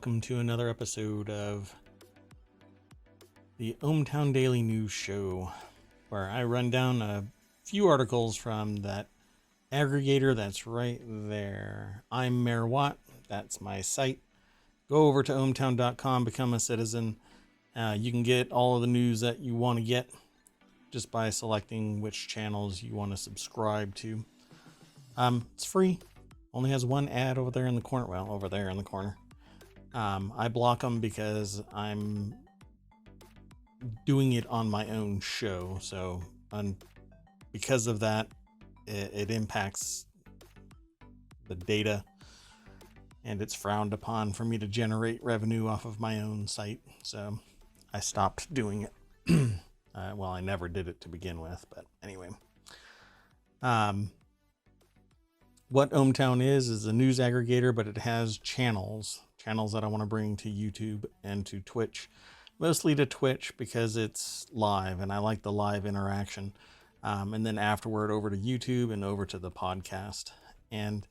welcome to another episode of the ohmTown Daily News Show, where I run down a few articles from that aggregator that's right there. I'm Mayor Watt, that's my site. Go over to ohmTown.com, become a citizen. You can get all of the news that you want to get just by selecting which channels you want to subscribe to. It's free. Only has one ad over there in the corner. Well, over there in the corner. I block them because I'm doing it on my own show. So because of that, it impacts the data, and it's frowned upon for me to generate revenue off of my own site. So I stopped doing it. Well, I never did it to begin with, but anyway. What ohmTown is a news aggregator, but it has channels that I want to bring to YouTube and to Twitch, mostly to Twitch because it's live and I like the live interaction. And then afterward over to YouTube and over to the podcast. And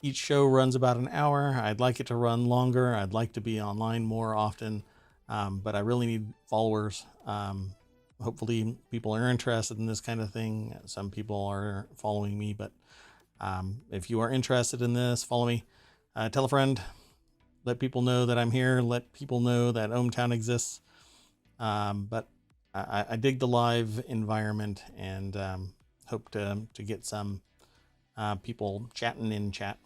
each show runs about an hour. I'd like it to run longer. I'd like to be online more often, but I really need followers. Hopefully people are interested in this kind of thing. Some people are following me, but if you are interested in this, follow me. Tell a friend. Let people know that I'm here. Let people know that ohmTown exists. But I dig the live environment and hope to get some people chatting in chat.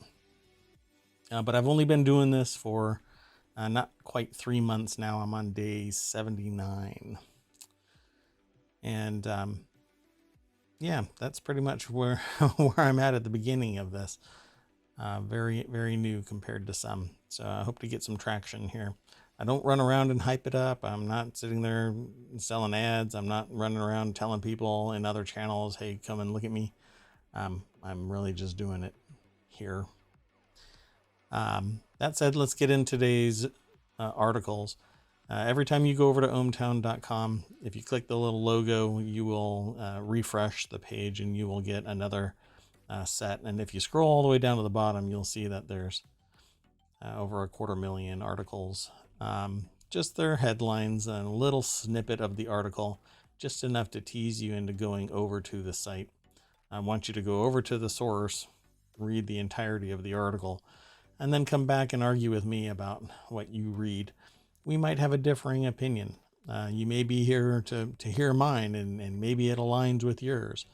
But I've only been doing this for not quite 3 months now. I'm on day 79. And yeah, that's pretty much where I'm at the beginning of this. Very, very new compared to some. So I hope to get some traction here. I don't run around and hype it up. I'm not sitting there selling ads. I'm not running around telling people in other channels, hey, come and look at me. I'm really just doing it here. That said, let's get into today's articles. Every time you go over to ohmTown.com, if you click the little logo, you will refresh the page and you will get another set. And if you scroll all the way down to the bottom, you'll see that there's over 250,000 articles. Just their headlines and a little snippet of the article, just enough to tease you into going over to the site. I want you to go over to the source, read the entirety of the article, and then come back and argue with me about what you read. We might have a differing opinion. You may be here to hear mine, and maybe it aligns with yours.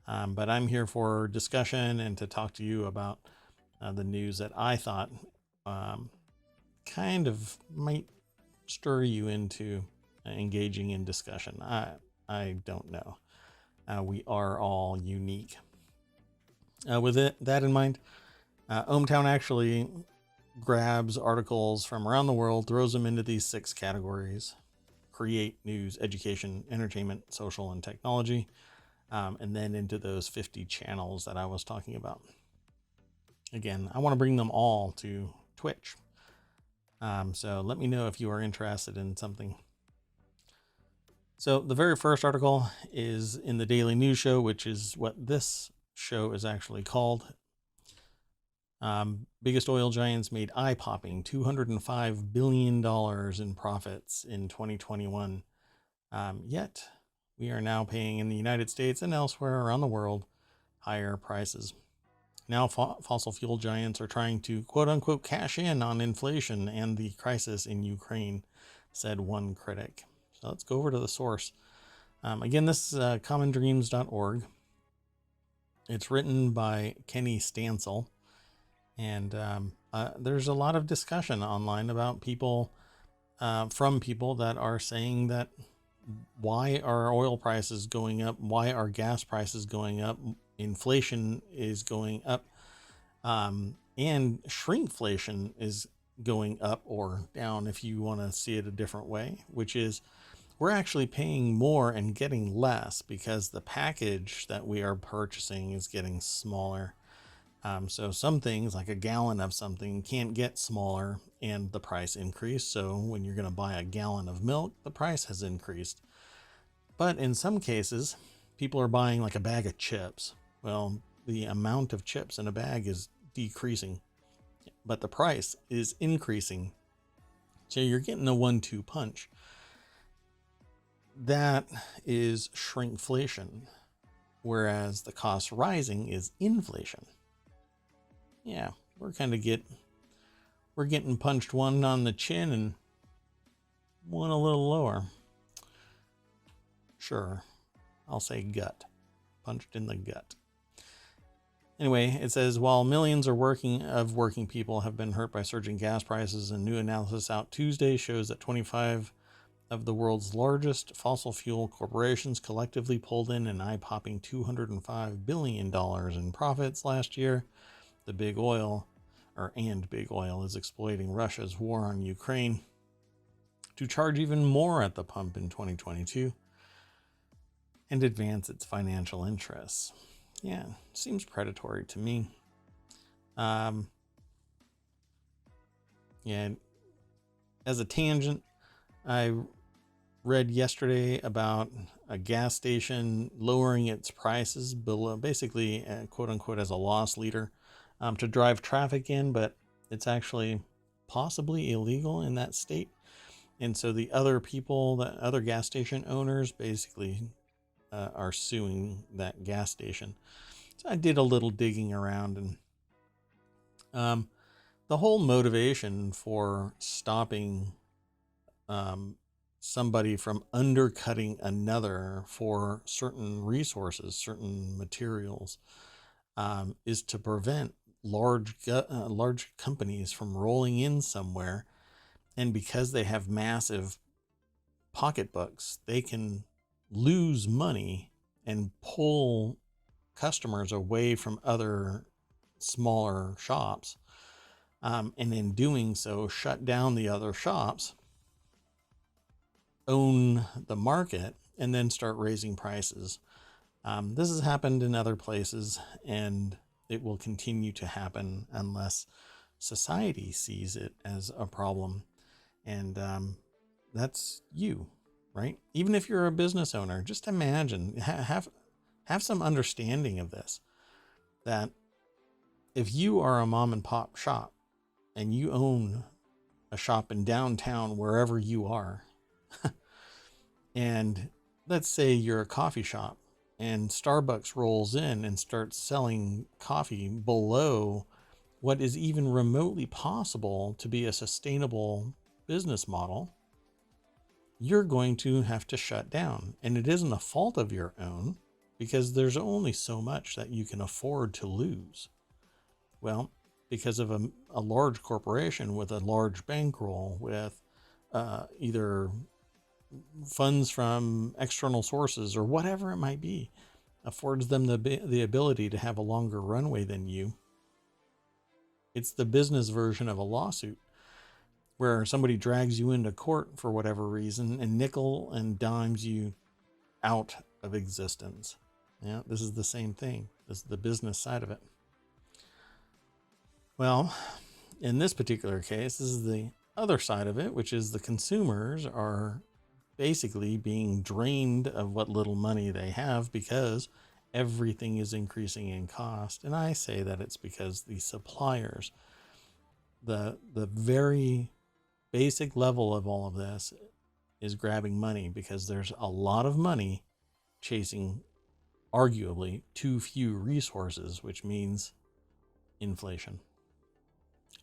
But I'm here for discussion and to talk to you about the news that I thought kind of might stir you into engaging in discussion. I don't know. We are all unique. With that in mind, ohmTown actually grabs articles from around the world, throws them into these 6 categories: create, news, education, entertainment, social, and technology, and then into those 50 channels that I was talking about. Again, I want to bring them all to Twitch. So let me know if you are interested in something. So the very first article is in the Daily News Show, which is what this show is actually called. Biggest oil giants made eye-popping $205 billion in profits in 2021. Yet we are now paying in the United States and elsewhere around the world higher prices. Now fossil fuel giants are trying to quote unquote cash in on inflation and the crisis in Ukraine, said one critic. So let's go over to the source. Again, this is commondreams.org. It's written by Kenny Stansel. And there's a lot of discussion online about people, from people that are saying that why are oil prices going up? Why are gas prices going up? Inflation is going up, and shrinkflation is going up or down, if you want to see it a different way, which is we're actually paying more and getting less because the package that we are purchasing is getting smaller. So some things, like a gallon of something, can't get smaller and the price increased. So when you're going to buy a gallon of milk, the price has increased. But in some cases, people are buying like a bag of chips. Well, the amount of chips in a bag is decreasing, but the price is increasing. So you're getting a 1-2 punch. That is shrinkflation, whereas the cost rising is inflation. Yeah, we're getting punched one on the chin and one a little lower. Sure, I'll say gut. Punched in the gut. Anyway, it says, while millions of working people have been hurt by surging gas prices, a new analysis out Tuesday shows that 25 of the world's largest fossil fuel corporations collectively pulled in an eye-popping $205 billion in profits last year. The big oil is exploiting Russia's war on Ukraine to charge even more at the pump in 2022 and advance its financial interests. Yeah, seems predatory to me. Yeah, as a tangent, I read yesterday about a gas station lowering its prices below, basically, quote unquote, as a loss leader, to drive traffic in, but it's actually possibly illegal in that state. And so the other gas station owners basically are suing that gas station. So I did a little digging around, and the whole motivation for stopping somebody from undercutting another for certain resources, certain materials, is to prevent large companies from rolling in somewhere, and because they have massive pocketbooks, they can lose money and pull customers away from other smaller shops, and in doing so shut down the other shops, own the market, and then start raising prices. This has happened in other places, and it will continue to happen unless society sees it as a problem. And that's you, right? Even if you're a business owner, just imagine, have some understanding of this, that if you are a mom and pop shop and you own a shop in downtown, wherever you are, and let's say you're a coffee shop and Starbucks rolls in and starts selling coffee below what is even remotely possible to be a sustainable business model, you're going to have to shut down. And it isn't a fault of your own, because there's only so much that you can afford to lose. Well, because of a large corporation with a large bankroll, with either funds from external sources or whatever it might be, affords them the ability to have a longer runway than you. It's the business version of a lawsuit, where somebody drags you into court for whatever reason and nickel and dimes you out of existence. Yeah, this is the same thing. This is the business side of it. Well, in this particular case, this is the other side of it, which is the consumers are basically being drained of what little money they have because everything is increasing in cost. And I say that it's because the suppliers, the very basic level of all of this, is grabbing money because there's a lot of money chasing arguably too few resources, which means inflation.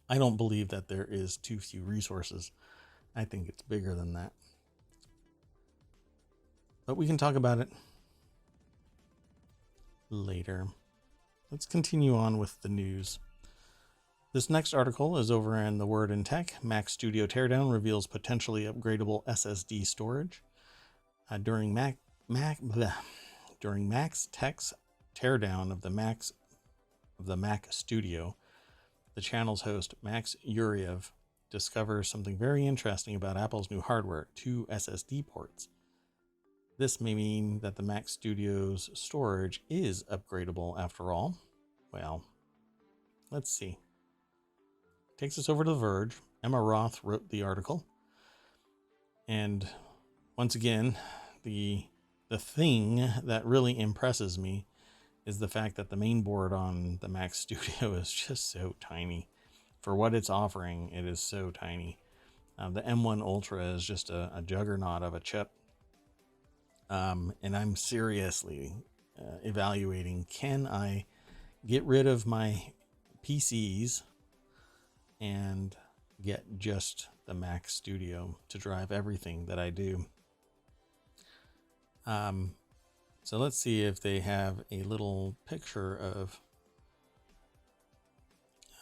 I don't believe that there is too few resources. I think it's bigger than that. But we can talk about it later. Let's continue on with the news. This next article is over in The Word in Tech. Mac Studio Teardown reveals potentially upgradable SSD storage. During Max Tech's teardown of the Mac Studio, the channel's host, Max Yuriev, discovers something very interesting about Apple's new hardware: 2 SSD ports. This may mean that the Mac Studio's storage is upgradable after all. Well, let's see. Takes us over to The Verge. Emma Roth wrote the article. And once again, the thing that really impresses me is the fact that the main board on the Mac Studio is just so tiny. For what it's offering, it is so tiny. The M1 Ultra is just a juggernaut of a chip. And I'm seriously evaluating, can I get rid of my PCs and get just the Mac Studio to drive everything that I do. So let's see if they have a little picture of,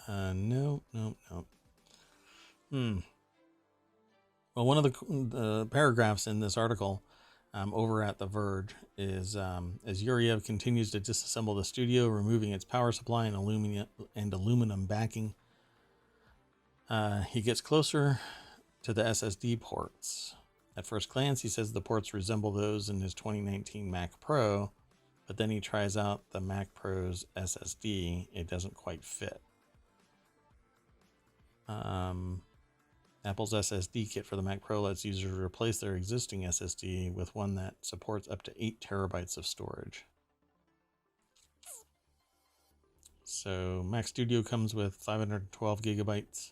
no. Well, one of the paragraphs in this article over at The Verge is, as Yuriev continues to disassemble the studio, removing its power supply and aluminum backing, he gets closer to the SSD ports. At first glance, he says the ports resemble those in his 2019 Mac Pro, but then he tries out the Mac Pro's SSD. It doesn't quite fit. Apple's SSD kit for the Mac Pro lets users replace their existing SSD with one that supports up to 8 terabytes of storage. So Mac Studio comes with 512 gigabytes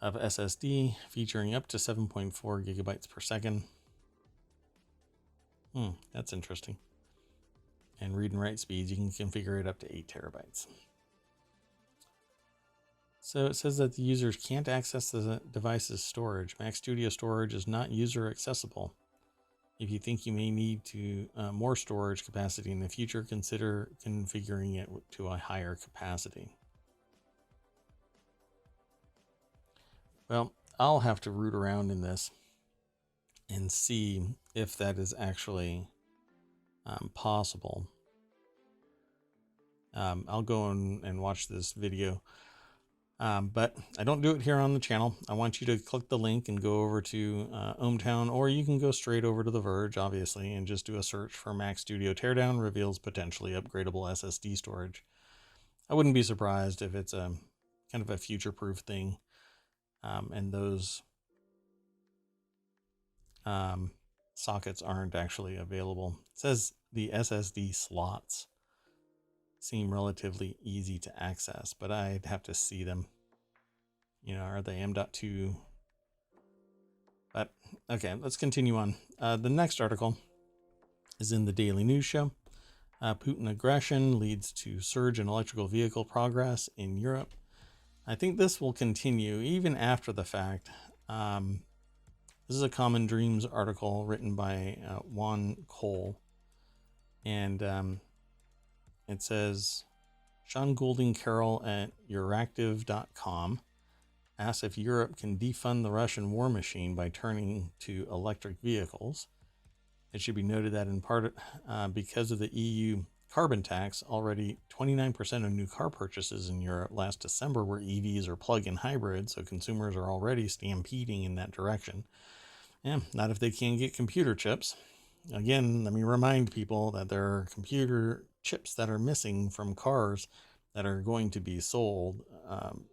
of SSD, featuring up to 7.4 gigabytes per second. That's interesting. And read and write speeds, you can configure it up to 8 terabytes. So it says that the users can't access the device's storage. Mac Studio storage is not user accessible. If you think you may need more storage capacity in the future, consider configuring it to a higher capacity. Well, I'll have to root around in this and see if that is actually possible. I'll go and watch this video. But I don't do it here on the channel. I want you to click the link and go over to ohmTown, or you can go straight over to The Verge, obviously, and just do a search for Mac Studio Teardown reveals potentially upgradable SSD storage. I wouldn't be surprised if it's a kind of a future-proof thing, and those sockets aren't actually available. It says the SSD slots seem relatively easy to access, but I'd have to see them. You know, are they M.2? But okay, let's continue on. The next article is in the Daily News Show. Putin aggression leads to surge in electrical vehicle progress in Europe. I think this will continue even after the fact. This is a Common Dreams article written by Juan Cole. And it says, Sean Goulding Carroll at Euractiv.com asks if Europe can defund the Russian war machine by turning to electric vehicles. It should be noted that in part because of the EU carbon tax, already 29% of new car purchases in Europe last December were EVs or plug-in hybrids, so consumers are already stampeding in that direction. Yeah, not if they can't get computer chips. Again, let me remind people that there are computer chips that are missing from cars that are going to be sold.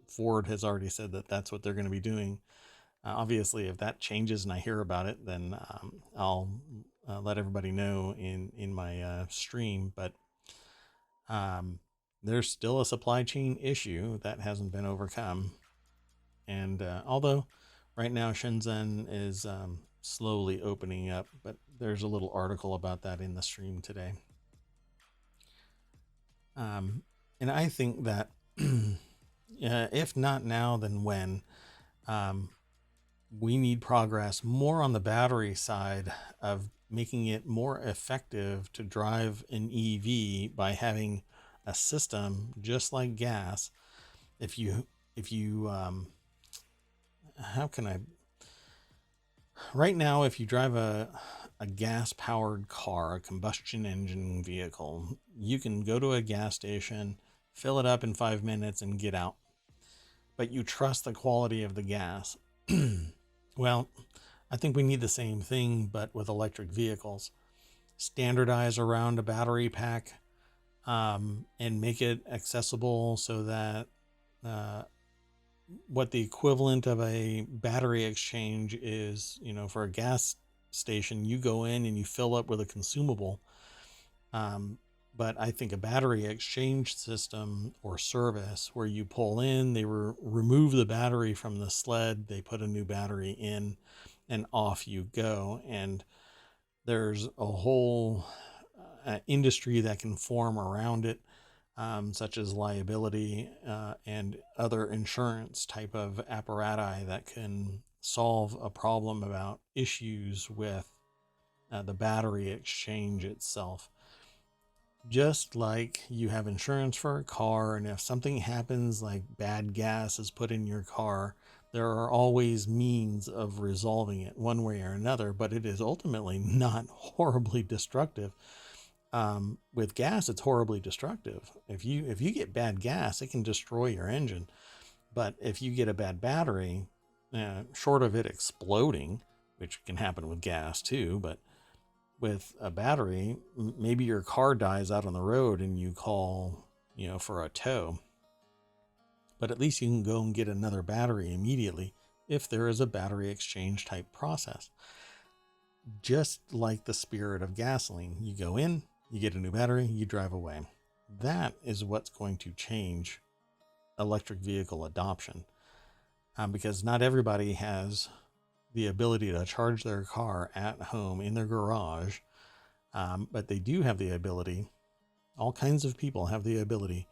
Ford has already said that that's what they're going to be doing. Obviously, if that changes and I hear about it, then I'll let everybody know in my stream. But there's still a supply chain issue that hasn't been overcome. And although right now Shenzhen is slowly opening up, but there's a little article about that in the stream today. And I think that if not now, then when? We need progress more on the battery side of making it more effective to drive an EV by having a system just like gas. If you how can I, right now, if you drive a gas powered car, a combustion engine vehicle, you can go to a gas station, fill it up in 5 minutes and get out. But you trust the quality of the gas. Well, I think we need the same thing, but with electric vehicles. Standardize around a battery pack and make it accessible so that what the equivalent of a battery exchange is, you know, for a gas station, you go in and you fill up with a consumable. But But I think a battery exchange system or service where you pull in, they remove the battery from the sled, they put a new battery in, and off you go. And there's a whole industry that can form around it, such as liability and other insurance type of apparatus that can solve a problem about issues with the battery exchange itself. Just like you have insurance for a car, and if something happens like bad gas is put in your car, there are always means of resolving it one way or another, but it is ultimately not horribly destructive. With gas, it's horribly destructive. If you get bad gas, it can destroy your engine. But if you get a bad battery, short of it exploding, which can happen with gas too, but with a battery, maybe your car dies out on the road and you call, for a tow. But at least you can go and get another battery immediately if there is a battery exchange type process. Just like the spirit of gasoline, you go in, you get a new battery, you drive away. That is what's going to change electric vehicle adoption, because not everybody has the ability to charge their car at home in their garage, but they do have the ability, all kinds of people have the ability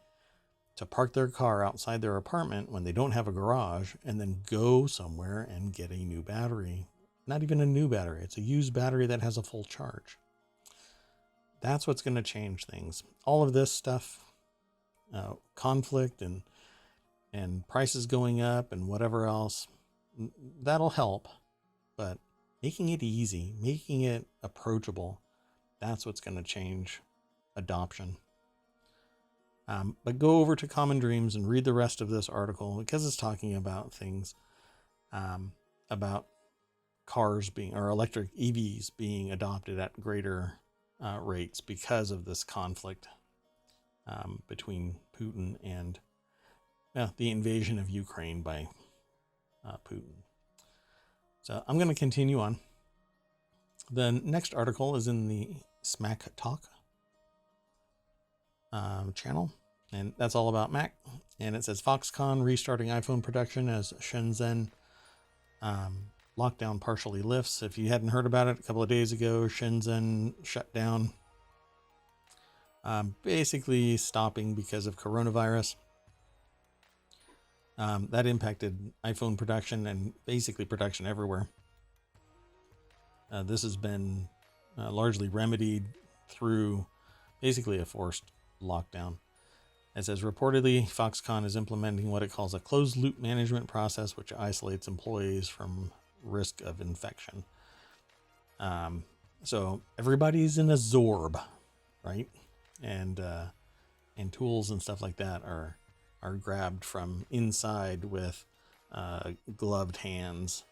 to park their car outside their apartment when they don't have a garage and then go somewhere and get a new battery. Not even a new battery, it's a used battery that has a full charge. That's what's going to change things. All of this stuff, conflict and prices going up and whatever else, that'll help. But making it easy, making it approachable, that's what's going to change adoption. But go over to Common Dreams and read the rest of this article, because it's talking about things about cars being, or electric EVs being adopted at greater rates because of this conflict between Putin and the invasion of Ukraine by Putin. So I'm going to continue on. The next article is in the Smack Talk channel, and that's all about Mac. And it says Foxconn restarting iPhone production as Shenzhen lockdown partially lifts. If you hadn't heard about it, a couple of days ago, Shenzhen shut down, basically stopping because of coronavirus. That impacted iPhone production and basically production everywhere. This has been largely remedied through basically a forced lockdown. It says reportedly Foxconn is implementing what it calls a closed loop management process, which isolates employees from risk of infection. So everybody's in a Zorb, right? And tools and stuff like that are grabbed from inside with gloved hands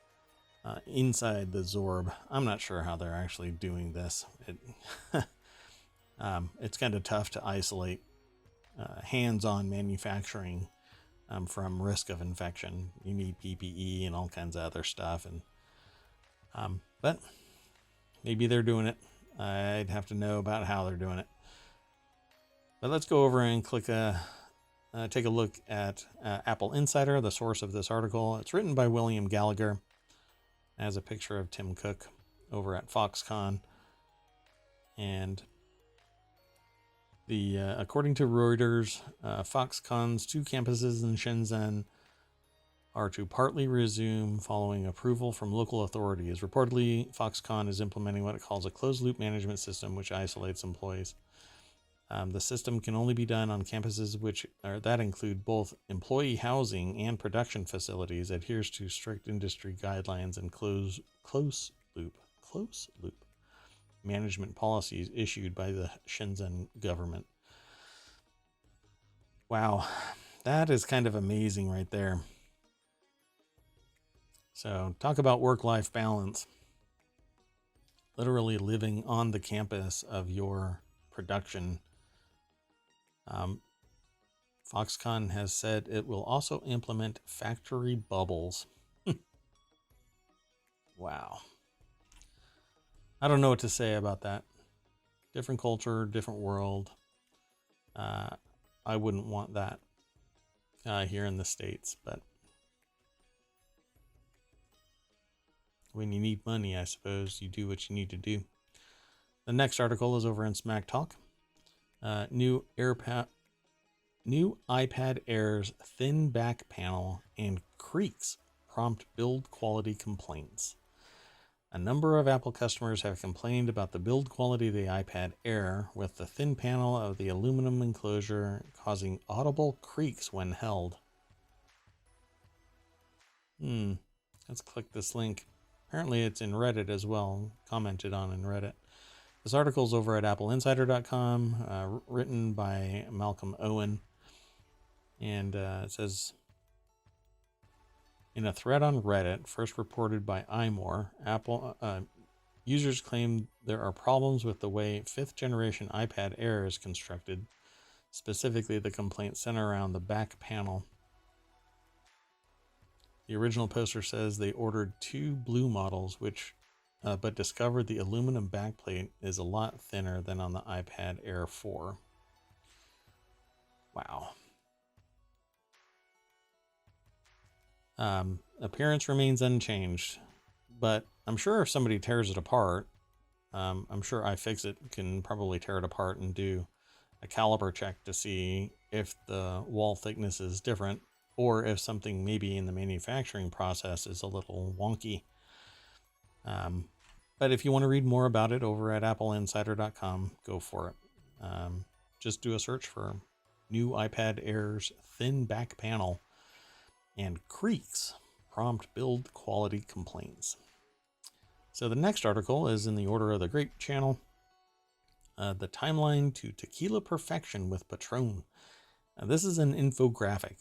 inside the Zorb. I'm not sure how they're actually doing this. It's kind of tough to isolate hands-on manufacturing from risk of infection. You need PPE and all kinds of other stuff, and but maybe they're doing it. I'd have to know about how they're doing it. But let's go over and take a look at Apple Insider, the source of this article. It's written by William Gallagher. It has a picture of Tim Cook over at Foxconn, and according to Reuters, Foxconn's 2 campuses in Shenzhen are to partly resume following approval from local authorities. Reportedly, Foxconn is implementing what it calls a closed-loop management system, which isolates employees. The system can only be done on campuses that include both employee housing and production facilities, adheres to strict industry guidelines and close loop management policies issued by the Shenzhen government. Wow, that is kind of amazing right there. So talk about work-life balance. Literally living on the campus of your production. Foxconn has said it will also implement factory bubbles. Wow. I don't know what to say about that. Different culture, different world. I wouldn't want that here in the States, but when you need money, I suppose you do what you need to do. The next article is over in Smack Talk. New iPad Air's thin back panel and creaks prompt build quality complaints. A number of Apple customers have complained about the build quality of the iPad Air, with the thin panel of the aluminum enclosure causing audible creaks when held. Let's click this link. Apparently it's in Reddit as well, commented on in Reddit. This article's over at appleinsider.com, written by Malcolm Owen. And it says, in a thread on Reddit, first reported by iMore, Apple users claim there are problems with the way 5th generation iPad Air is constructed. Specifically, the complaints center around the back panel. The original poster says they ordered 2 blue models, but discovered the aluminum backplate is a lot thinner than on the iPad Air 4. Wow. Appearance remains unchanged, but I'm sure if somebody tears it apart, I'm sure iFixit can probably tear it apart and do a caliper check to see if the wall thickness is different, or if something maybe in the manufacturing process is a little wonky. But if you want to read more about it over at appleinsider.com, go for it. Just do a search for new iPad Air's thin back panel and creaks prompt build quality complaints. So the next article is in the Order of the Grape channel. The timeline to tequila perfection with Patron. This is an infographic.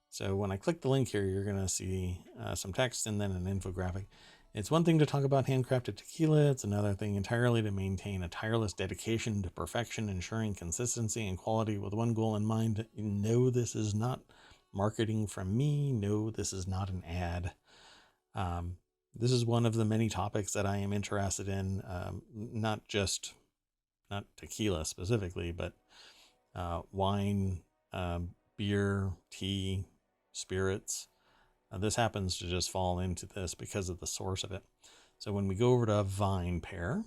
So when I click the link here, you're going to see some text and then an infographic. It's one thing to talk about handcrafted tequila. It's another thing entirely to maintain a tireless dedication to perfection, ensuring consistency and quality with one goal in mind. No, this is not marketing from me. No, this is not an ad. This is one of the many topics that I am interested in, not tequila specifically, but wine, beer, tea, spirits. This happens to just fall into this because of the source of it. So when we go over to VinePair,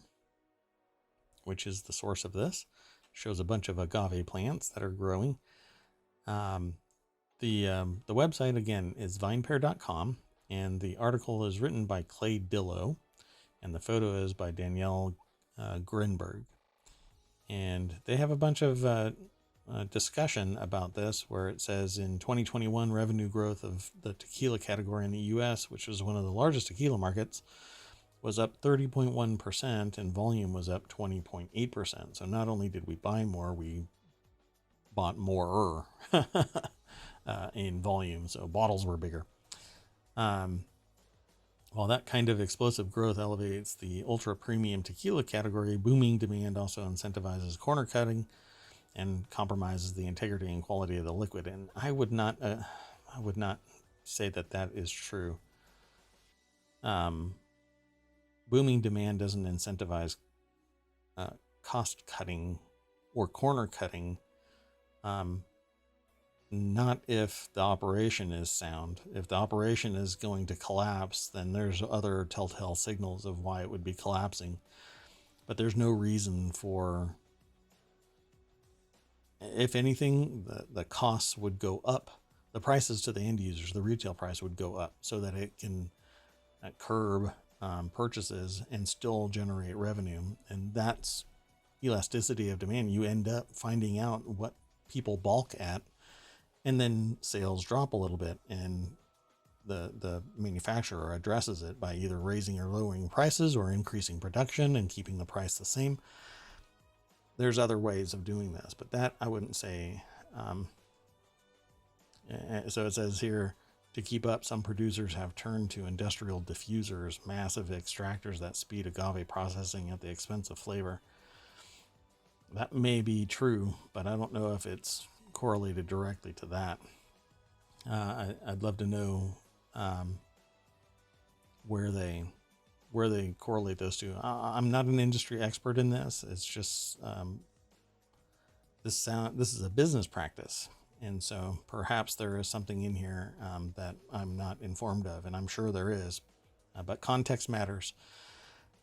which is the source of this, shows a bunch of agave plants that are growing. The website again is vinepair.com, and the article is written by Clay Dillow, and the photo is by Danielle Grinberg. And they have a bunch of discussion about this, where it says in 2021, revenue growth of the tequila category in the U.S., which was one of the largest tequila markets, was up 30.1%, and volume was up 20.8%. So not only did we buy more, we bought more in volume, so bottles were bigger. While that kind of explosive growth elevates the ultra premium tequila category, booming demand also incentivizes corner cutting and compromises the integrity and quality of the liquid. And I would not say that that is true. Booming demand doesn't incentivize cost cutting or corner cutting. Not if the operation is sound. If the operation is going to collapse, then there's other telltale signals of why it would be collapsing. But there's no reason for, if anything, the costs would go up. The prices to the end users, the retail price would go up so that it can curb purchases and still generate revenue. And that's elasticity of demand. You end up finding out what people balk at, and then sales drop a little bit, and the manufacturer addresses it by either raising or lowering prices or increasing production and keeping the price the same. There's other ways of doing this, but that I wouldn't say. So it says here, to keep up, some producers have turned to industrial diffusers, massive extractors that speed agave processing at the expense of flavor. That may be true, but I don't know if it's correlated directly to that. I'd love to know where they correlate those two. I'm not an industry expert in this. It's just this is a business practice, and so perhaps there is something in here that I'm not informed of, and I'm sure there is, but context matters.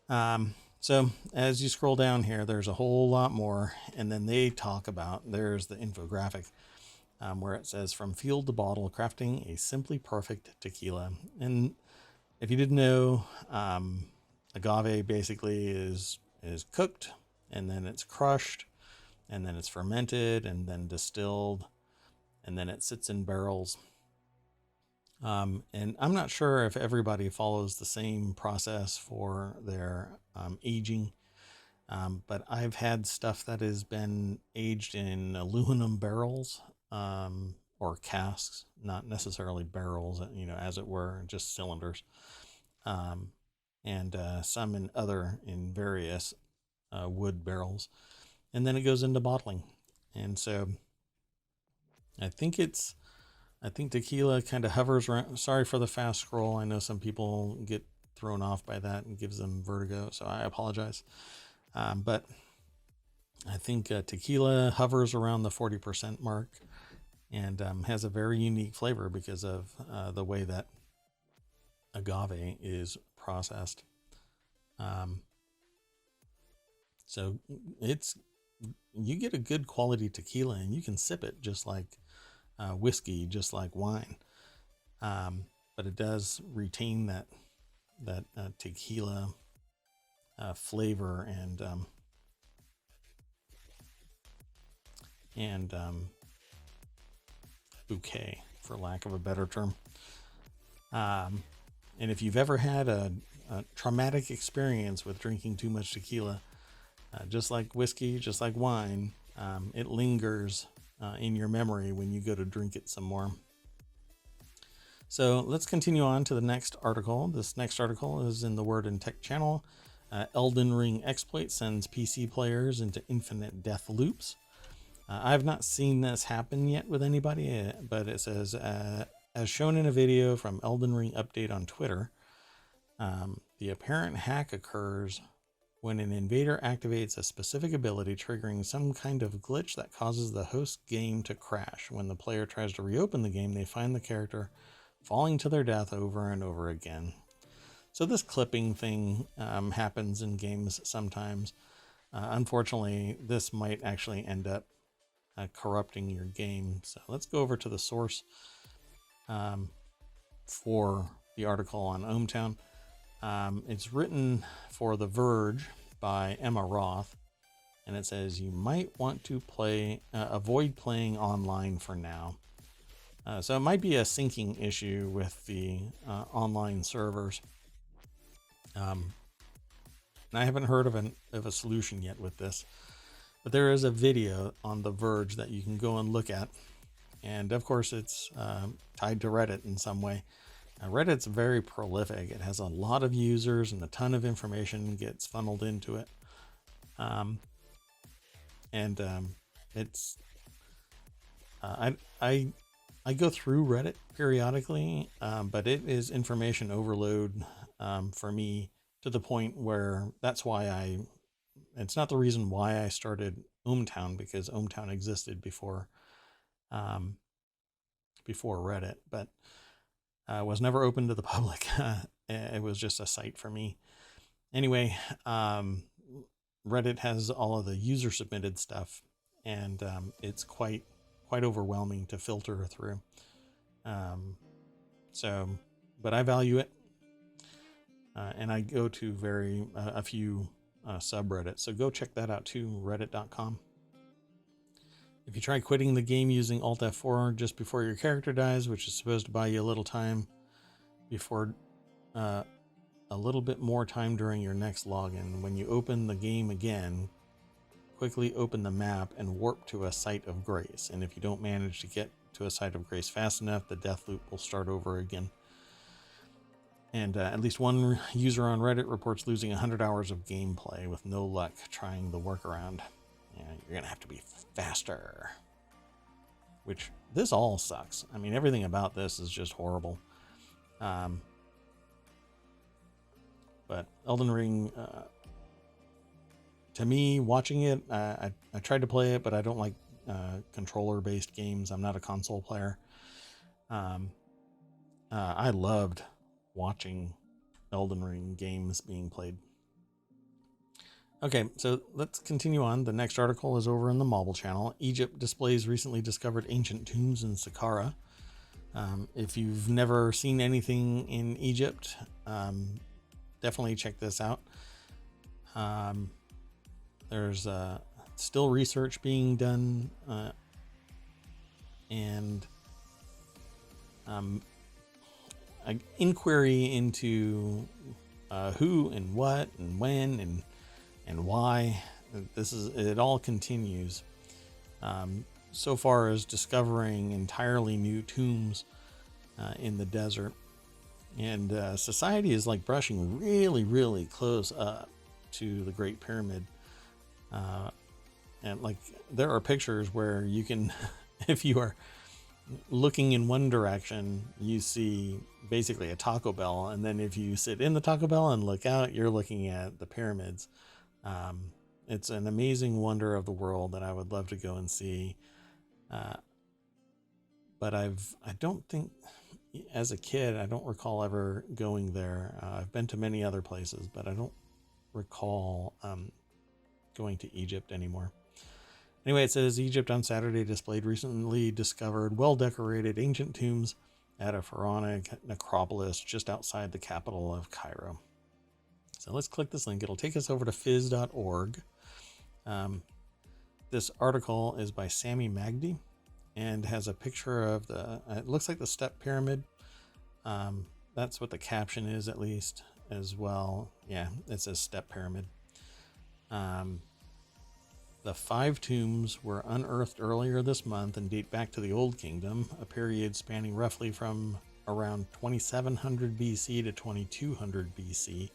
So as you scroll down here, there's a whole lot more, and then they talk about, there's the infographic where it says, from field to bottle, crafting a simply perfect tequila. And if you didn't know, agave basically is cooked, and then it's crushed, and then it's fermented, and then distilled, and then it sits in barrels. And I'm not sure if everybody follows the same process for their aging, but I've had stuff that has been aged in aluminum barrels or casks, not necessarily barrels, as it were, just cylinders, and some in various wood barrels, and then it goes into bottling. And so I think tequila kind of hovers around. Sorry for the fast scroll. I know some people get thrown off by that and gives them vertigo, so I apologize. But I think tequila hovers around the 40% mark, and has a very unique flavor because of the way that agave is processed. So you get a good quality tequila, and you can sip it just like whiskey, just like wine. But it does retain that tequila flavor and bouquet, for lack of a better term. And if you've ever had a traumatic experience with drinking too much tequila, just like whiskey, just like wine, it lingers in your memory when you go to drink it some more. So let's continue on to the next article. This next article is in the Word and Tech channel. Elden Ring exploit sends PC players into infinite death loops. I have not seen this happen yet with anybody, but it says, as shown in a video from Elden Ring update on Twitter, the apparent hack occurs when an invader activates a specific ability, triggering some kind of glitch that causes the host game to crash. When the player tries to reopen the game, they find the character falling to their death over and over again. So this clipping thing happens in games sometimes. Unfortunately, this might actually end up corrupting your game. So let's go over to the source for the article on ohmTown. It's written for The Verge by Emma Roth, and it says you might want to avoid playing online for now. So it might be a syncing issue with the online servers. And I haven't heard of a solution yet with this, but there is a video on The Verge that you can go and look at, and of course it's tied to Reddit in some way. Reddit's very prolific. It has a lot of users, and a ton of information gets funneled into it. It's I go through Reddit periodically, but it is information overload for me, to the point where that's why it's not the reason why I started ohmTown, because ohmTown existed before Reddit, but was never open to the public. It was just a site for me. Anyway, Reddit has all of the user submitted stuff, and it's quite overwhelming to filter through. But I value it, and I go to a few subreddits. So go check that out too, reddit.com. If you try quitting the game using Alt F4 just before your character dies, which is supposed to buy you a little time before a little bit more time during your next login, when you open the game again, quickly open the map and warp to a site of grace. And if you don't manage to get to a site of grace fast enough, the death loop will start over again. And at least one user on Reddit reports losing 100 hours of gameplay with no luck trying the workaround. Yeah, you're going to have to be faster. Which, this all sucks. I mean, everything about this is just horrible. But Elden Ring, to me, watching it, I tried to play it, but I don't like controller-based games. I'm not a console player. I loved watching Elden Ring games being played. Okay, so let's continue on. The next article is over in the Mobile channel. Egypt displays recently discovered ancient tombs in Saqqara. If you've never seen anything in Egypt, definitely check this out. There's still research being done, and an inquiry into who and what and when and why. It all continues. So far as discovering entirely new tombs in the desert, and society is like brushing really, really close up to the Great Pyramid. And like there are pictures where you can, if you are looking in one direction, you see basically a Taco Bell, and then if you sit in the Taco Bell and look out, you're looking at the pyramids. It's an amazing wonder of the world that I would love to go and see. But I don't think, as a kid, I don't recall ever going there. I've been to many other places, but I don't recall going to Egypt anymore. Anyway, it says Egypt on Saturday displayed recently discovered well-decorated ancient tombs at a pharaonic necropolis just outside the capital of Cairo. So let's click this link. It'll take us over to phys.org. This article is by Sami Magdi and has a picture of it looks like the step pyramid. That's what the caption is, at least, as well. Yeah, it says step pyramid. The 5 tombs were unearthed earlier this month and date back to the Old Kingdom, a period spanning roughly from around 2700 BC to 2200 BC,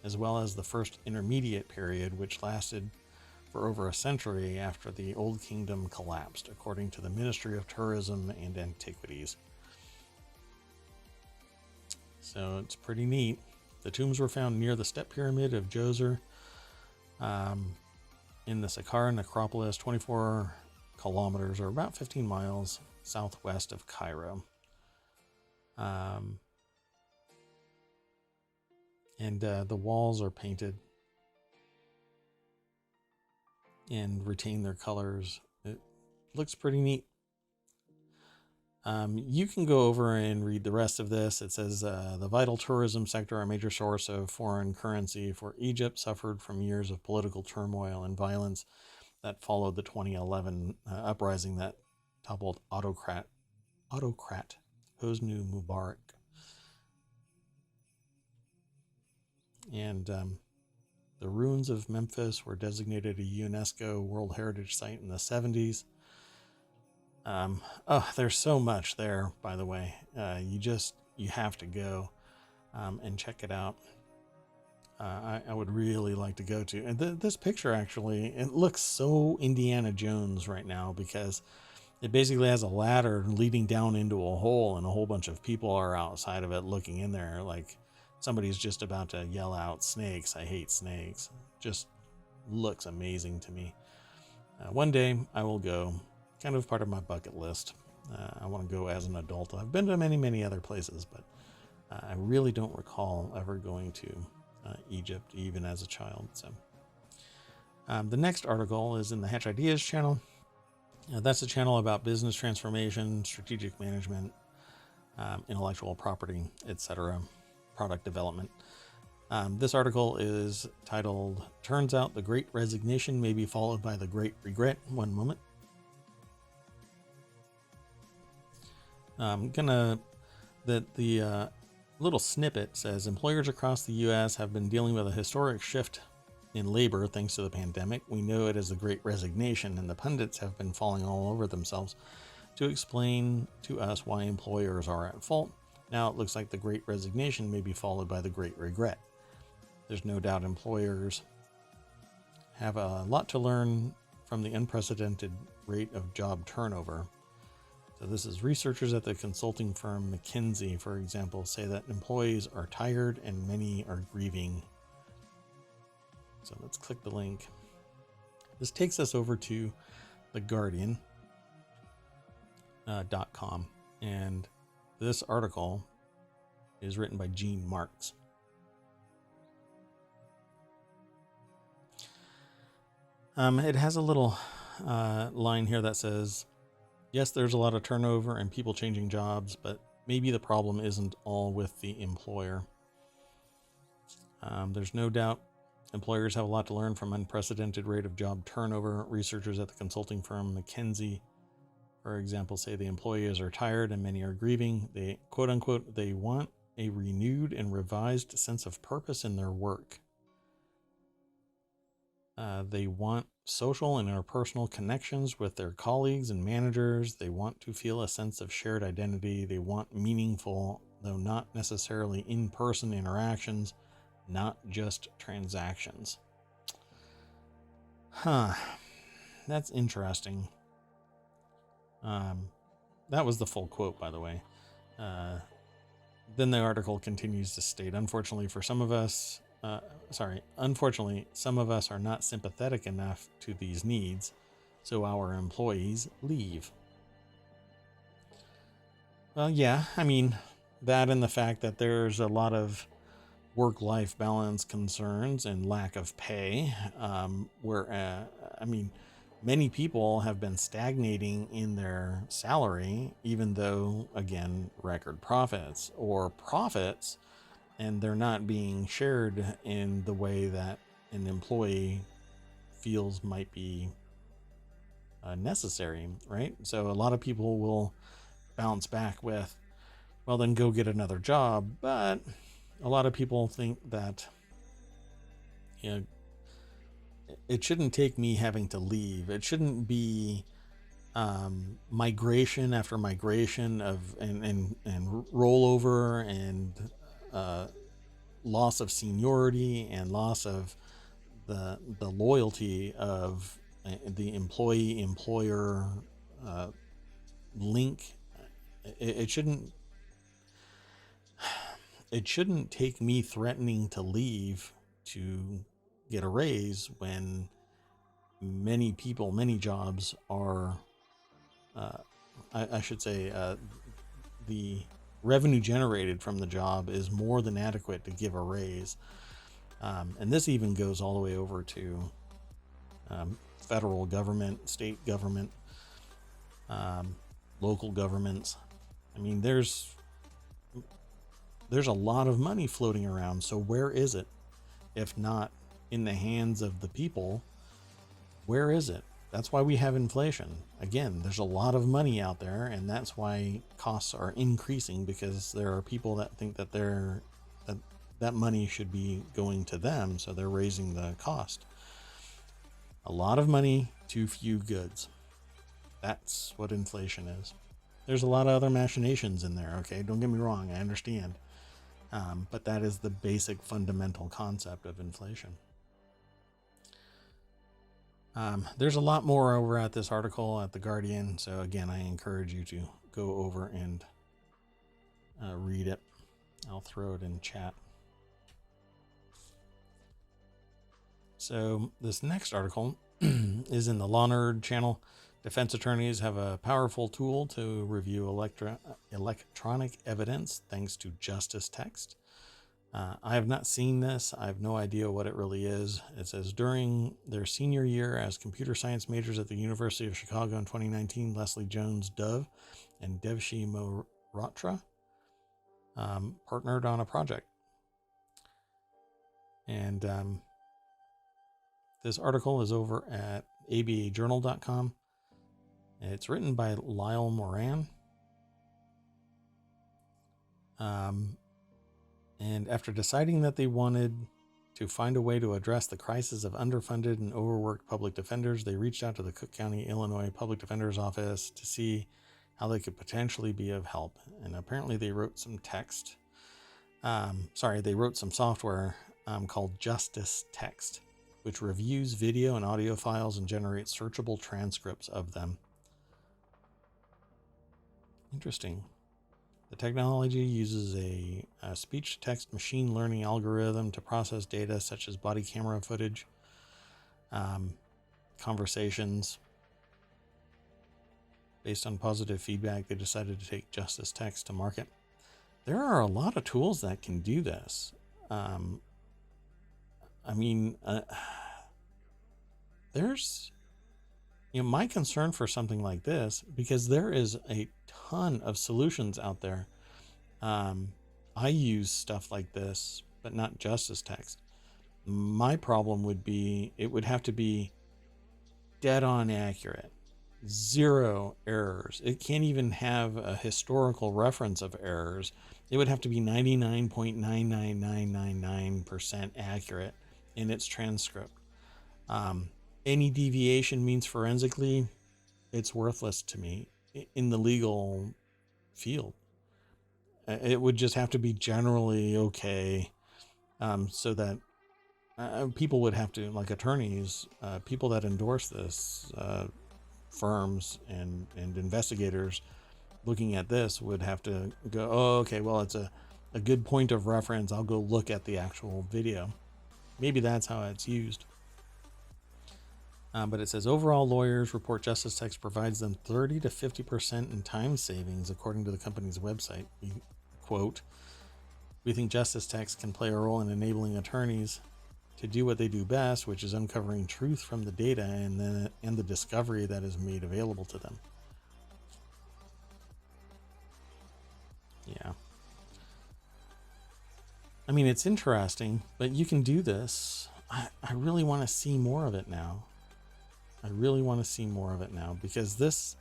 as well as the first intermediate period, which lasted for over a century after the Old Kingdom collapsed, according to the Ministry of Tourism and Antiquities. So it's pretty neat. The tombs were found near the step pyramid of Djoser, in the Saqqara necropolis, 24 kilometers or about 15 miles southwest of Cairo. And the walls are painted and retain their colors. It looks pretty neat. You can go over and read the rest of this. It says the vital tourism sector, a major source of foreign currency for Egypt, suffered from years of political turmoil and violence that followed the 2011 uprising that toppled autocrat Hosni Mubarak. And the ruins of Memphis were designated a UNESCO World Heritage Site in the 70s. There's so much there, by the way. You have to go and check it out. I would really like to go to. And this picture, actually, it looks so Indiana Jones right now, because it basically has a ladder leading down into a hole, and a whole bunch of people are outside of it looking in there like somebody's just about to yell out, "Snakes, I hate snakes." Just looks amazing to me. One day I will go. Kind of part of my bucket list. I want to go as an adult. I've been to many, many other places, but I really don't recall ever going to Egypt, even as a child. So the next article is in the Hatch Ideas channel. That's a channel about business transformation, strategic management, intellectual property, etc., product development. This article is titled, "Turns out the Great Resignation may be followed by the Great Regret." One moment. The little snippet says employers across the U.S. have been dealing with a historic shift in labor thanks to the pandemic. We know it as the Great Resignation, and the pundits have been falling all over themselves to explain to us why employers are at fault. Now it looks like the Great Resignation may be followed by the Great Regret. There's no doubt employers have a lot to learn from the unprecedented rate of job turnover. So this is researchers at the consulting firm McKinsey, for example, say that employees are tired and many are grieving. So let's click the link. This takes us over to The Guardian .com, and this article is written by Gene Marks. It has a little line here that says, yes, there's a lot of turnover and people changing jobs, but maybe the problem isn't all with the employer. There's no doubt employers have a lot to learn from unprecedented rate of job turnover. Researchers at the consulting firm McKinsey, for example, say the employees are tired and many are grieving. They, quote unquote, they want a renewed and revised sense of purpose in their work. They want social and interpersonal connections with their colleagues and managers. They want to feel a sense of shared identity. They want meaningful, though not necessarily in-person interactions, not just transactions. That's interesting. That was the full quote, by the way. Then the article continues to state, unfortunately, some of us are not sympathetic enough to these needs, so our employees leave. Well, yeah, I mean, that and the fact that there's a lot of work-life balance concerns and lack of pay, many people have been stagnating in their salary, even though, again, record profits or profits, and they're not being shared in the way that an employee feels might be necessary, right? So a lot of people will bounce back with, well, then go get another job. But a lot of people think that, it shouldn't take me having to leave. It shouldn't be migration after migration and rollover and loss of seniority and loss of the loyalty of the employee-employer link. It shouldn't take me threatening to leave to get a raise when many people, many jobs are, the revenue generated from the job is more than adequate to give a raise. And this even goes all the way over to federal government, state government, local governments. I mean, there's a lot of money floating around. So where is it? If not in the hands of the people, where is it? That's why we have inflation. Again, there's a lot of money out there, and that's why costs are increasing, because there are people that think that that money should be going to them, so they're raising the cost. A lot of money, too few goods. That's what inflation is. There's a lot of other machinations in there, okay? Don't get me wrong, I understand. But that is the basic fundamental concept of inflation. There's a lot more over at this article at The Guardian. So again, I encourage you to go over and read it. I'll throw it in chat. So this next article is in the Law Nerd channel. Defense attorneys have a powerful tool to review electronic evidence thanks to Justice Text. I have not seen this. I have no idea what it really is. It says, during their senior year as computer science majors at the University of Chicago in 2019, Leslie Jones Dove and Devshi Mohrotra partnered on a project. And this article is over at abajournal.com. It's written by Lyle Moran. And after deciding that they wanted to find a way to address the crisis of underfunded and overworked public defenders, they reached out to the Cook County, Illinois Public Defender's Office to see how they could potentially be of help. And apparently they wrote some text. They wrote some software called Justice Text, which reviews video and audio files and generates searchable transcripts of them. Interesting. The technology uses a speech-to-text machine learning algorithm to process data such as body camera footage, conversations, Based on positive feedback, they decided to take Justice Text to market. There are a lot of tools that can do this. There's, my concern for something like this, because there is a ton of solutions out there. I use stuff like this, but not Justice Text. My problem would be, it would have to be dead on accurate. 0 errors. It can't even have a historical reference of errors. It would have to be 99.99999% accurate in its transcript. Any deviation means forensically, it's worthless to me in the legal field. It would just have to be generally okay, so that people would have to, like attorneys, people that endorse this, firms and investigators looking at this would have to go, oh, okay, well, it's a good point of reference. I'll go look at the actual video. Maybe that's how it's used. But it says overall lawyers report Justice Text provides them 30 to 50% in time savings, according to the company's website. Quote, we think Justice Text can play a role in enabling attorneys to do what they do best, which is uncovering truth from the data and the discovery that is made available to them. Yeah. I mean, it's interesting, but you can do this. I really want to see more of it now. Because this,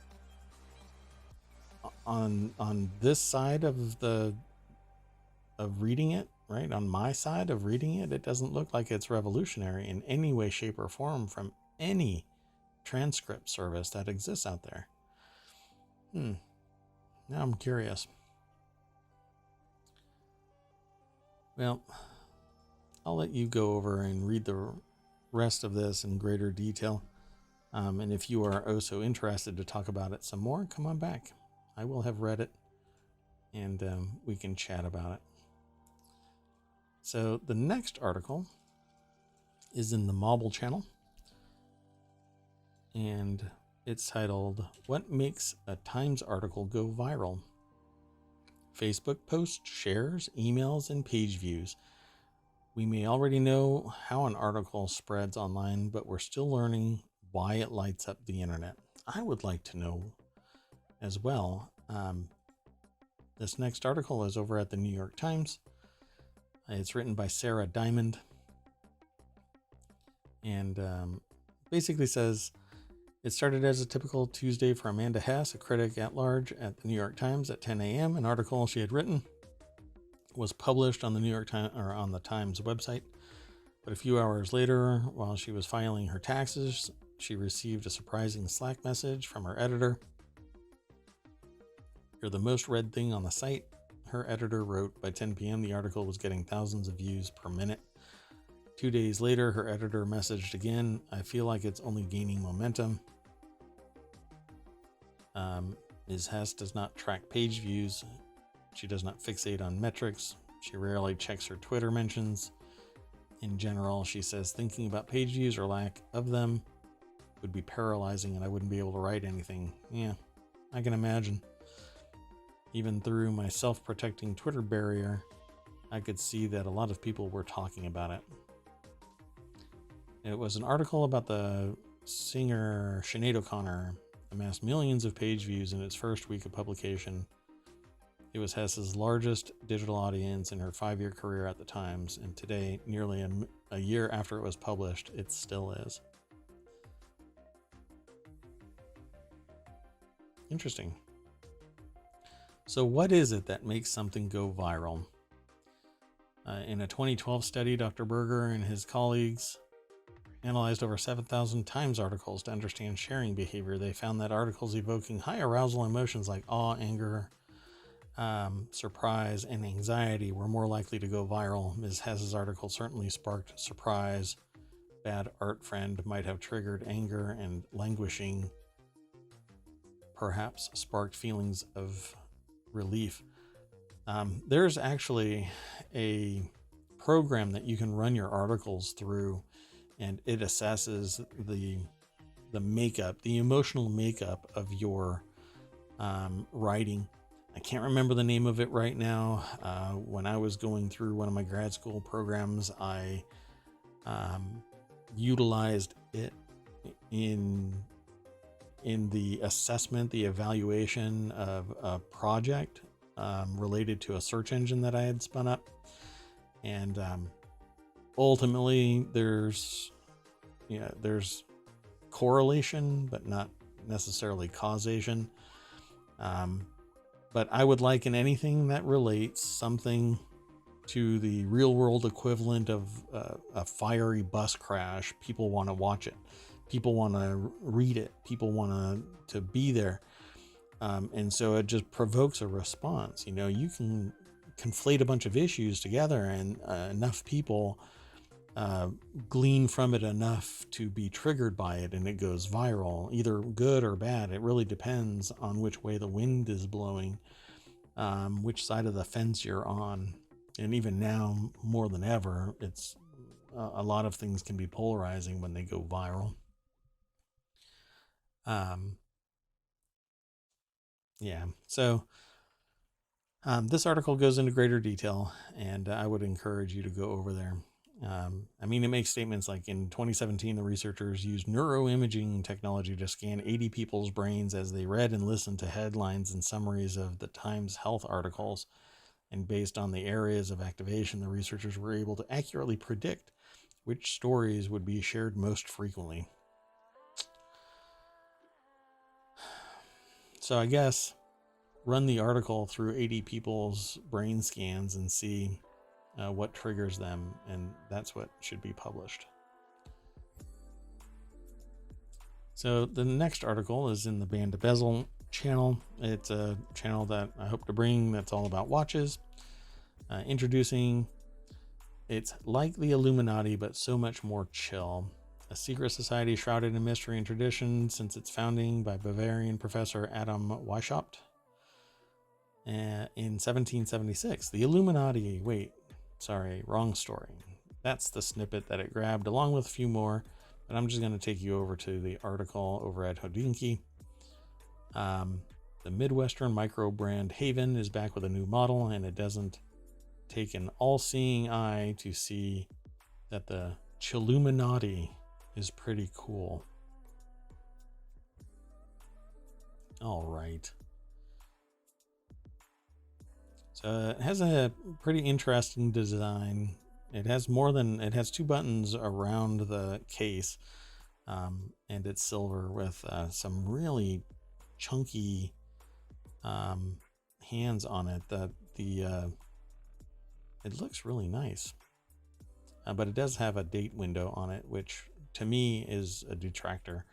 on this side of reading it, right, on my side of reading it, it doesn't look like it's revolutionary in any way, shape, or form from any transcript service that exists out there. Now I'm curious. Well, I'll let you go over and read the rest of this in greater detail. And if you are also interested to talk about it some more, come on back. I will have read it, and we can chat about it. So the next article is in the Mobile channel, and it's titled, What Makes a Times Article Go Viral? Facebook posts, shares, emails, and page views. We may already know how an article spreads online, but we're still learning why it lights up the internet. I would like to know as well. This next article is over at the New York Times. It's written by Sarah Diamond, and basically says, it started as a typical Tuesday for Amanda Hess, a critic at large at the New York Times at 10 a.m. An article she had written was published on the New York Times, or on the Times website. But a few hours later, while she was filing her taxes, she received a surprising Slack message from her editor. You're the most read thing on the site, her editor wrote. By 10 p.m., the article was getting thousands of views per minute. 2 days later, her editor messaged again, I feel like it's only gaining momentum. Ms. Hess does not track page views. She does not fixate on metrics. She rarely checks her Twitter mentions. In general, she says thinking about page views or lack of them would be paralyzing and I wouldn't be able to write anything. Yeah, I can imagine. Even through my self-protecting Twitter barrier, I could see that a lot of people were talking about it. It was an article about the singer Sinead O'Connor, amassed millions of page views in its first week of publication. It was Hess's largest digital audience in her 5-year career at the Times, and today, nearly a year after it was published, it still is. Interesting. So what is it that makes something go viral? In a 2012 study, Dr. Berger and his colleagues analyzed over 7,000 Times articles to understand sharing behavior. They found that articles evoking high arousal emotions like awe, anger, surprise, and anxiety were more likely to go viral. Ms. Hess's article certainly sparked surprise. Bad art friend might have triggered anger, and languishing perhaps sparked feelings of relief. There's actually a program that you can run your articles through, and it assesses the makeup, the emotional makeup of your writing. I can't remember the name of it right now. When I was going through one of my grad school programs, I utilized it in the assessment, the evaluation of a project related to a search engine that I had spun up. And ultimately, there's correlation, but not necessarily causation. But I would liken anything that relates something to the real world equivalent of a fiery bus crash. People want to watch it. People want to read it. People want to be there. And so it just provokes a response. You know, you can conflate a bunch of issues together, and enough people glean from it enough to be triggered by it, and it goes viral, either good or bad. It really depends on which way the wind is blowing, which side of the fence you're on. And even now, more than ever, it's a lot of things can be polarizing when they go viral. Yeah, so this article goes into greater detail, and I would encourage you to go over there. I mean, it makes statements like, in 2017, the researchers used neuroimaging technology to scan 80 people's brains as they read and listened to headlines and summaries of the Times health articles. And based on the areas of activation, the researchers were able to accurately predict which stories would be shared most frequently. So I guess run the article through 80 people's brain scans and see what triggers them, and that's what should be published. So the next article is in the Band to Bezel channel. It's a channel that I hope to bring that's all about watches. Introducing, it's like the Illuminati, but so much more chill. A secret society shrouded in mystery and tradition since its founding by Bavarian professor Adam Weishaupt in 1776. The Illuminati, wrong story. That's the snippet that it grabbed, along with a few more, but I'm just going to take you over to the article over at Hodinkee. The Midwestern micro brand Haven is back with a new model, and it doesn't take an all-seeing eye to see that the Chilluminati is pretty cool. All right. So it has a pretty interesting design. It has two buttons around the case, and it's silver with some really chunky hands on it. It looks really nice, but it does have a date window on it, which to me is a detractor.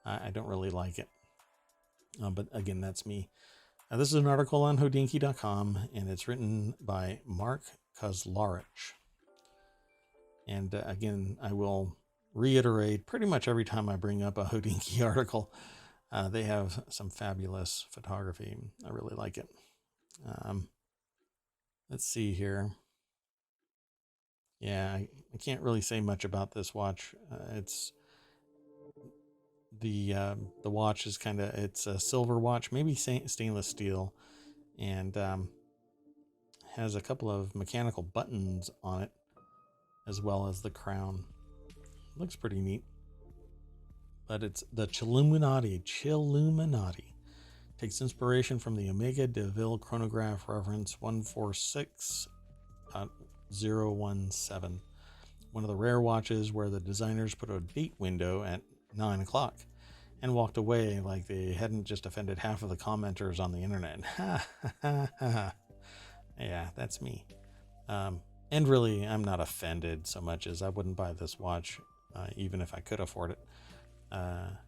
I don't really like it, but again, that's me. This is an article on Hodinkee.com, and it's written by Mark Kozlarich. And again, I will reiterate pretty much every time I bring up a Hodinkee article, they have some fabulous photography. I really like it. Let's see here. Yeah, I can't really say much about this watch. It's the watch is it's a silver watch, maybe stainless steel, and has a couple of mechanical buttons on it, as well as the crown. Looks pretty neat. But it's the Chilluminati. Takes inspiration from the Omega de Ville chronograph reference 146.017, one of the rare watches where the designers put a date window at 9 o'clock and walked away like they hadn't just offended half of the commenters on the internet. Yeah, that's me. And really, I'm not offended so much as I wouldn't buy this watch, even if I could afford it.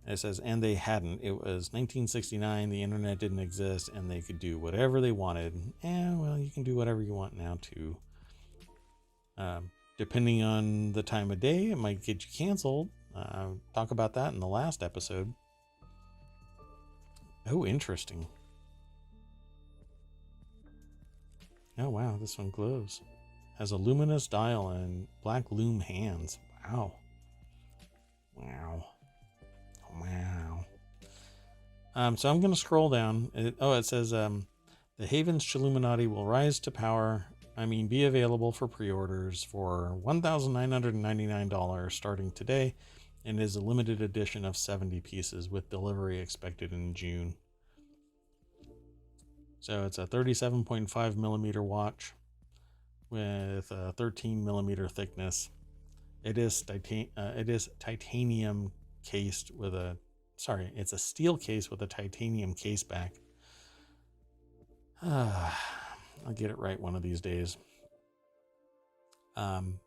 It says, and they hadn't. It was 1969, the internet didn't exist, and they could do whatever they wanted. Well, you can do whatever you want now, too. Depending on the time of day, it might get you canceled. Talk about that in the last episode. Oh, interesting. Oh, wow, this one glows. Has a luminous dial and black loom hands. Wow. So I'm going to scroll down. It says the Haven's Chilluminati will rise to power. Be available for pre-orders for $1,999 starting today, and is a limited edition of 70 pieces with delivery expected in June. So it's a 37.5 millimeter watch with a 13 millimeter thickness. It is titanium cased with a. Sorry, it's a steel case with a titanium case back. I'll get it right one of these days. And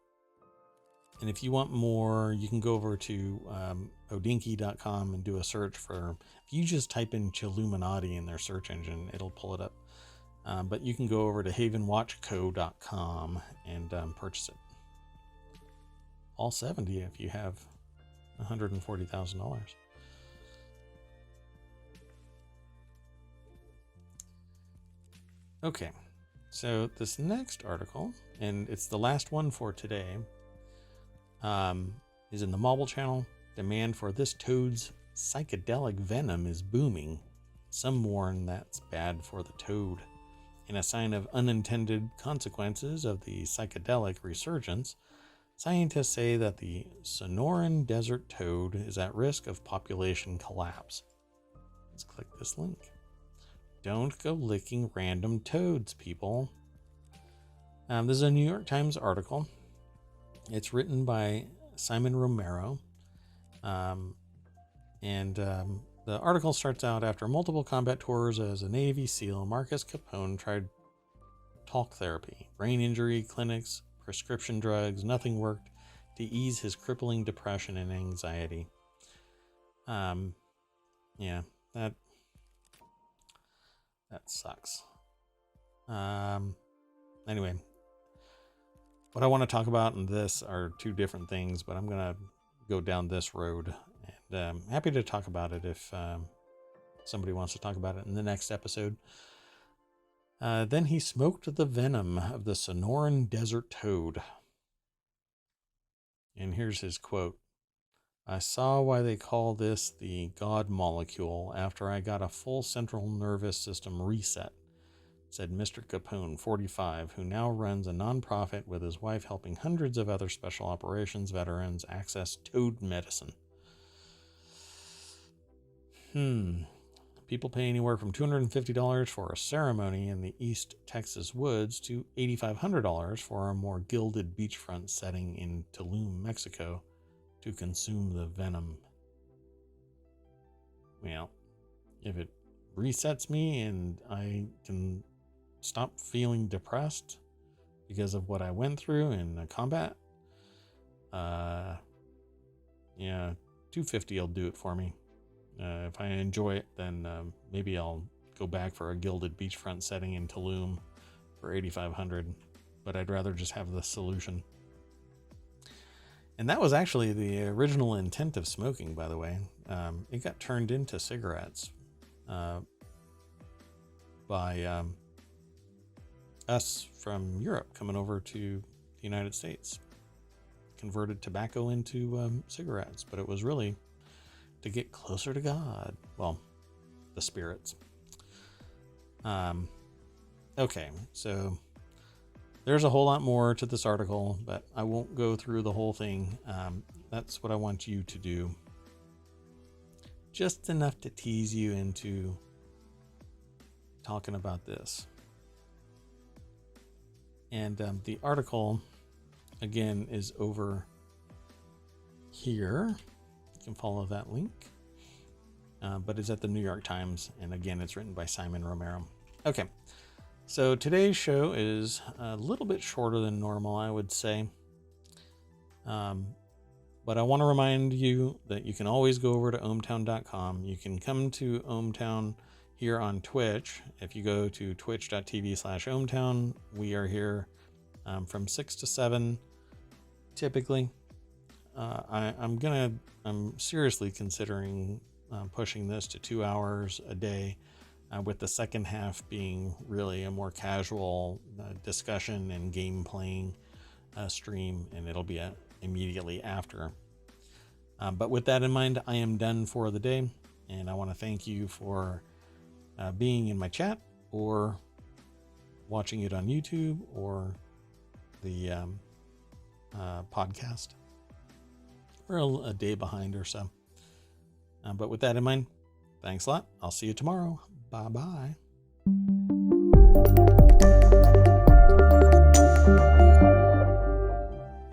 if you want more, you can go over to odinky.com and do a search for. If you just type in Chilluminati in their search engine, it'll pull it up. But you can go over to havenwatchco.com and purchase it. All 70 if you have $140,000. Okay, so this next article, and it's the last one for today, is in the Mobile Channel. Demand for this toad's psychedelic venom is booming. Some warn that's bad for the toad. In a sign of unintended consequences of the psychedelic resurgence, scientists say that the Sonoran desert toad is at risk of population collapse. Let's click this link. Don't go licking random toads, people. This is a New York Times article. It's written by Simon Romero. The article starts out: after multiple combat tours as a Navy SEAL, Marcus Capone tried talk therapy, brain injury clinics, prescription drugs. Nothing worked to ease his crippling depression and anxiety. That sucks. Anyway, what I want to talk about in this are two different things, but I'm going to go down this road, and I'm happy to talk about it if somebody wants to talk about it in the next episode. Then he smoked the venom of the Sonoran desert toad. And here's his quote. I saw why they call this the God molecule after I got a full central nervous system reset, said Mr. Capone, 45, who now runs a nonprofit with his wife helping hundreds of other special operations veterans access toad medicine. People pay anywhere from $250 for a ceremony in the East Texas woods to $8,500 for a more gilded beachfront setting in Tulum, Mexico, to consume the venom. Well, if it resets me and I can stop feeling depressed because of what I went through in a combat, $250 will do it for me. If I enjoy it, then maybe I'll go back for a gilded beachfront setting in Tulum for $8,500, but I'd rather just have the solution. And that was actually the original intent of smoking, by the way. It got turned into cigarettes by us from Europe coming over to the United States. Converted tobacco into cigarettes, but it was really to get closer to God. Well, the spirits. Okay, so there's a whole lot more to this article, but I won't go through the whole thing. That's what I want you to do. Just enough to tease you into talking about this. And the article, again, is over here. You can follow that link. But it's at the New York Times. And again, it's written by Simon Romero. Okay. So today's show is a little bit shorter than normal, I would say. But I want to remind you that you can always go over to ohmTown.com. You can come to ohmTown here on Twitch. If you go to twitch.tv/ohmTown, we are here from 6 to 7, typically. I'm seriously considering pushing this to 2 hours a day. With the second half being really a more casual discussion and game playing stream, and it'll be immediately after. But with that in mind, I am done for the day. And I want to thank you for being in my chat or watching it on YouTube or the podcast. We're a day behind or so. But with that in mind, thanks a lot. I'll see you tomorrow. Bye-bye.